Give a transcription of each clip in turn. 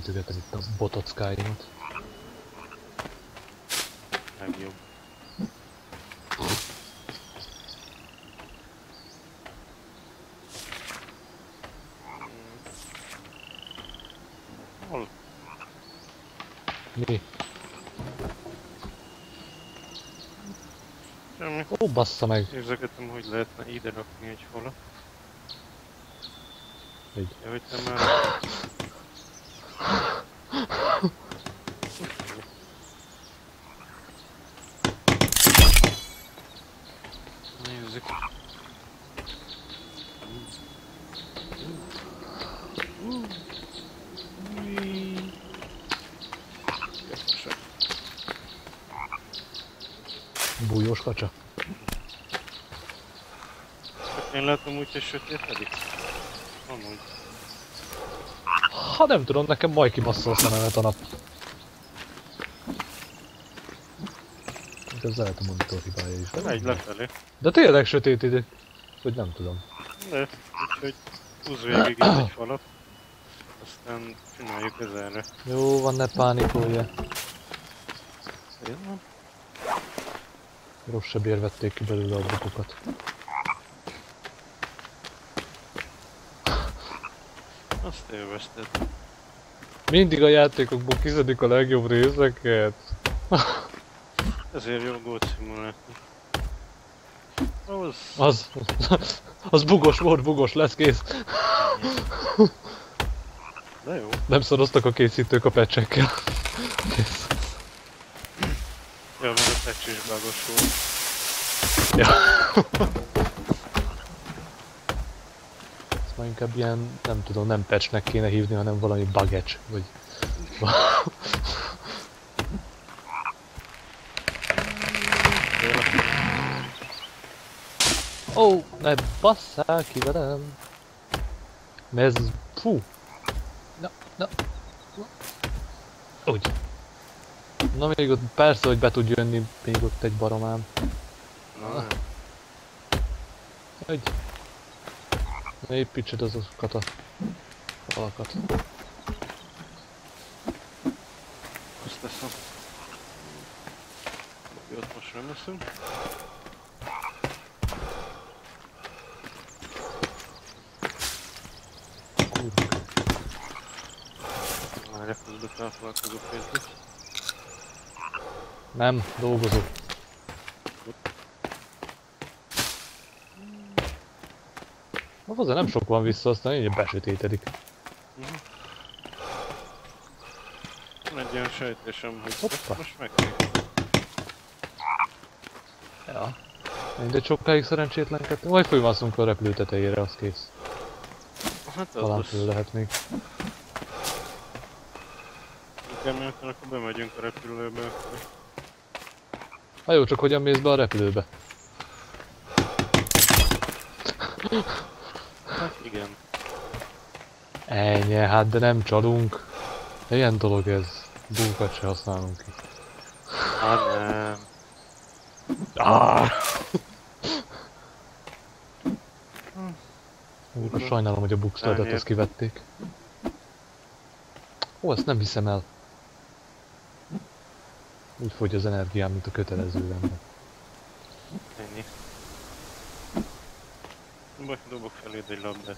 Gyűjtögetem itt a botockáimat. Legjobb. Hol? Mi? Semmi. Ó, bassza meg! Nézegetem, hogy lehetne ide rakni egy falat. Így. Ja, hogy te már... Nézzük. Bújós kacsa. Én látom úgy, hogy sötétedik. Amúgy. Ha nem tudom, nekem majd kibasszol a szememet a nap. Ez lehet a monitor hibája is. De megy lefelé. De tényleg sötét idő. Vagy nem tudom. De, úgyhogy húzz végig itt egy falat. Aztán csináljuk ezerre. Jó van, ne pánikolja. Jó. Rosszabb vették ki belőle a blokokat. Azt élvezted. Mindig a játékokból kiszedik a legjobb részeket. Ezért jó gót szimulálni. Az bugos volt, bugos lesz, kész. De jó. Nem szoroztak a készítők a patchekkel. Kész. Ja, mert a patch is bugos volt. Ja. Ezt már inkább ilyen, nem tudom, nem patchnek kéne hívni, hanem valami bugetch, vagy... Ó, oh, ne basszál ki velem! Mert ez... Fú! Na... Úgy. Na még ott persze, hogy be tud jönni még ott egy baromám. Na, Egy. Ne építsed azokat a falakat. azt teszem. Jót most nem eszünk. Várjak, közben felfalálkozok pénzt. Nem, dolgozok. Hozzá nem sok van vissza, aztán így besötétedik. Van egy ilyen sejtésem, hogy Hoppa. most megkérdezem. Ja. Mindegy sokáig szerencsétlenkedtem. Majd folyamaszunk a repülő tetejére, az kész. Hát az Talán lesz. föl lehetnék. Inkább miután akkor bemegyünk a repülőbe, akkor... Ha jó, csak hogyan mész be a repülőbe? Hát igen. Ennyi, hát de nem csalunk. Ilyen dolog ez. Bunkat se használunk ki. Hát nem. Sajnálom, hogy a bookstore-et azt kivették. Ó, ezt nem hiszem el. Úgy fogy az energiám, mint a kötelező lenne. Ennyi. Baj, dobok feléd egy labdát.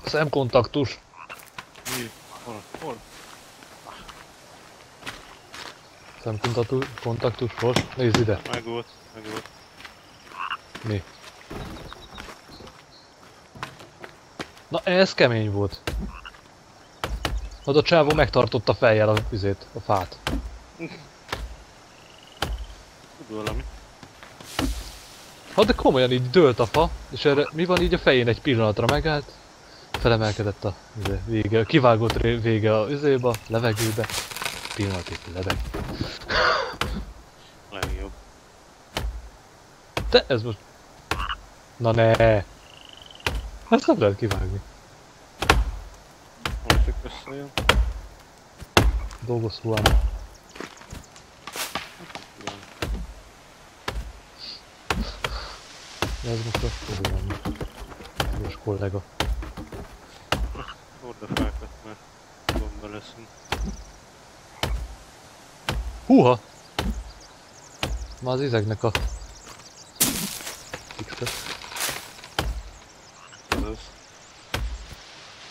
Szemkontaktus. Mi? Hol? Szemkontaktus, most? Nézd ide. Meg volt. Mi? Na ez kemény volt. Az a csávó megtartotta fejjel a fát. Tud valami. Hát de komolyan így dőlt a fa, és erre mi van így a fején egy pillanatra megállt. Felemelkedett a vége, kivágott vége a üzébe, levegőbe. Pillanatig leveg. Legjobb. De ez most... Na ne! Ezt nem lehet kivágni. Hol csak összejön? Dolgoz Juan. De ez most a problémám. Kedves kollega. Hord a leszünk. Húha! Ma az izegnek a...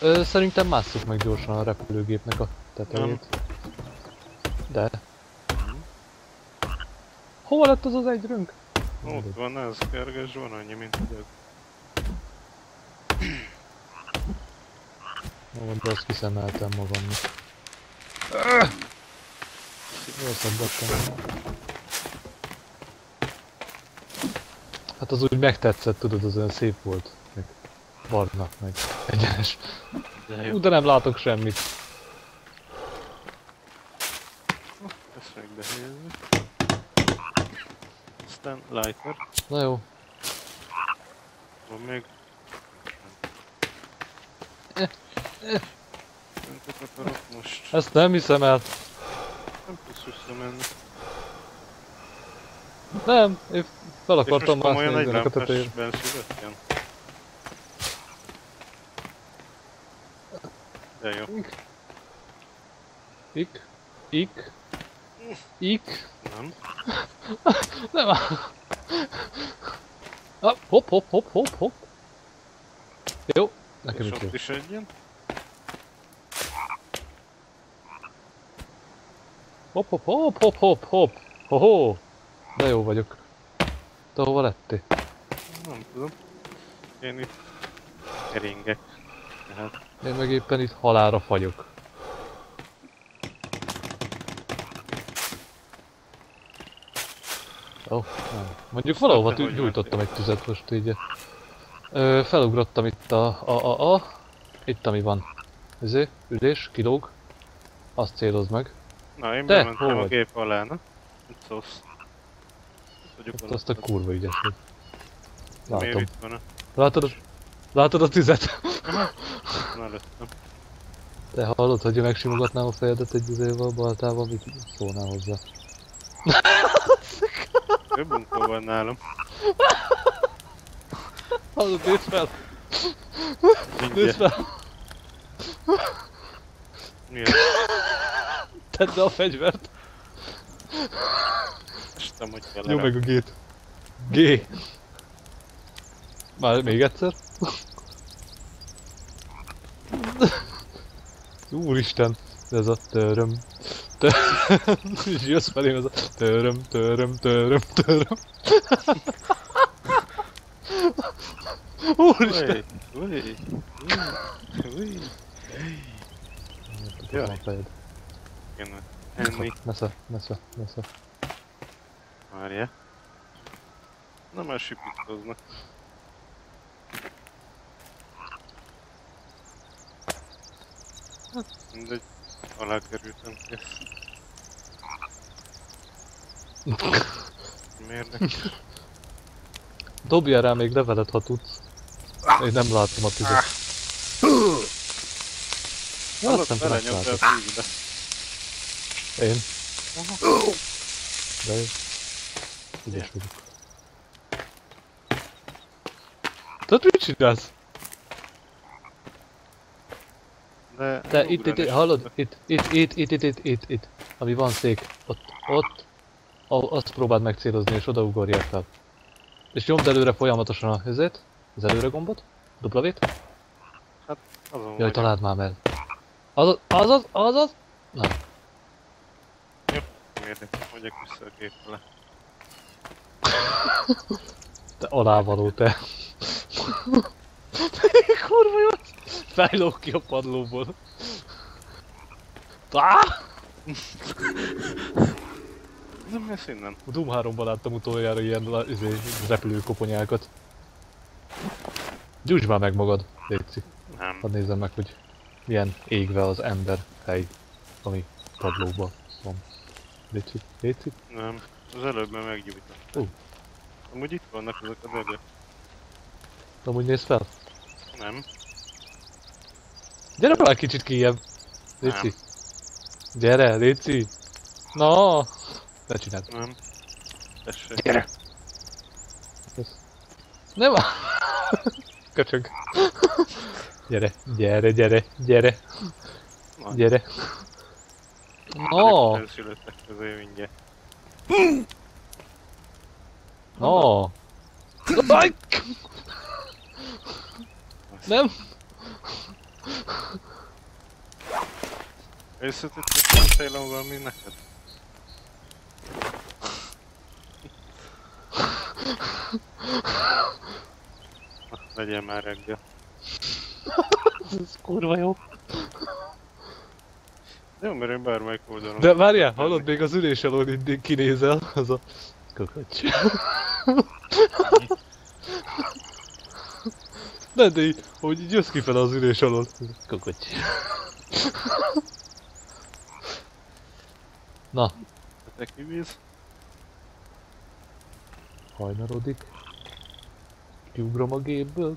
Ez Szerintem másszuk meg gyorsan a repülőgépnek a tetejét. De... Hova lett az az egy rönk? ott van ez, kerges van annyi, mint hogy ez. De azt kiszemeltem magamnak. Jól szabadtam. Hát az úgy megtetszett, tudod, az olyan szép volt. Meg barna, meg egyenes. De nem látok semmit. Ezt meg behelyezzük. Aztán lighter. Na jó. Van még. Öntet akarok most. Ezt nem hiszem el. Nem tudsz visszamenni. Nem, én fel És akartam most mászni komolyan egy ennek a lámpás tetejére. benszülöttjen? De jó. Ik. Nem. Nem áll. Ah, hopp. Jó, nekem És is jó. ott is egy ilyen. Hopp. Hoho. De jó vagyok. Te hova lettél? Nem tudom. Én itt keringek. Tehát Én meg éppen itt halálra fagyok. Ó, nem. Mondjuk valahova Te hogy gyújtottam egy tüzet most így. Felugrottam itt itt ami van. Ezért, ülés, kilóg. Azt célozd meg. na, én Te, bementem hol a vagy? gép alá, na? Mit szólsz? Vagyok Ott alatt. azt a kurva ügyes vagy. Miért Látom. itt van Látod a tüzet? Na, előttem. Te hallod, hogy megsimogatnám a fejedet egy izével, baltával, mit szólnál hozzá? Több munkó van nálam. Hallod, nézd fel! Nézd Mindjárt. fel! Miért? Tedd be a fegyvert! Estem, hogy kell Nyomd meg a G-t. G! Már még egyszer? Úristen! Ez a töröm. És jössz felém ez a töröm. Úristen! Ui. Jaj. A fejed. Kéne enni. Nesze. Várja. Na már sipítoznak. Hát mindegy. Alá kerültem, kész. Miért neki? Dobjál rá még levelet, ha tudsz. Én nem látom a tüzet. Ja, Hallod, azt nem belenyomta a látod. fűzbe. Én? Aha. De jó. Ügyes vagyok. Tudod, mit csinálsz? De Te itt, ugrani is hallod? tudok. Itt. Ami van szék. Ott. Azt próbáld megcélozni és oda ugorjál fel. És nyomd előre folyamatosan a hőzét. Az előre gombot. W-t. Azon Jaj, vagyok. találd már meg. Azaz. Na. Miért neki mondjak vissza a gép vele? Te alávaló, te. Kurva jó! Fejlóg ki a padlóból. Nem mész innen. A Doom 3-ban láttam utoljára ilyen repülőkoponyákat. Gyújtsd már meg magad, létszik. Nem. Hadd nézzem meg, hogy milyen égve az ember hely, ami padlóban van. Létszik? Nem. Az előbben meggyújtottam. Amúgy itt vannak ezek az erők. Amúgy nézd fel. Nem. Gyere már kicsit kijebb. Léci. Gyere, Léci. Na. Ne csináld. Nem. Tessék. Gyere. Nem áll. Köcsög. Gyere. Na, Gyere. No, szülöttek közé mindjárt. no. Aj! Nem. Összetettek a célom valami neked? Na, legyen már reggel. Ez kurva jó. Jó, mert én bármelyik oldalon... De várjál, hallod, még az ülés alól mindig kinézel, az a... Kokocs. De így, hogy így jössz kifele az ülés alól. Kokocs. Na, Te kivíz? hajnarodik. Kiugrom a gépből.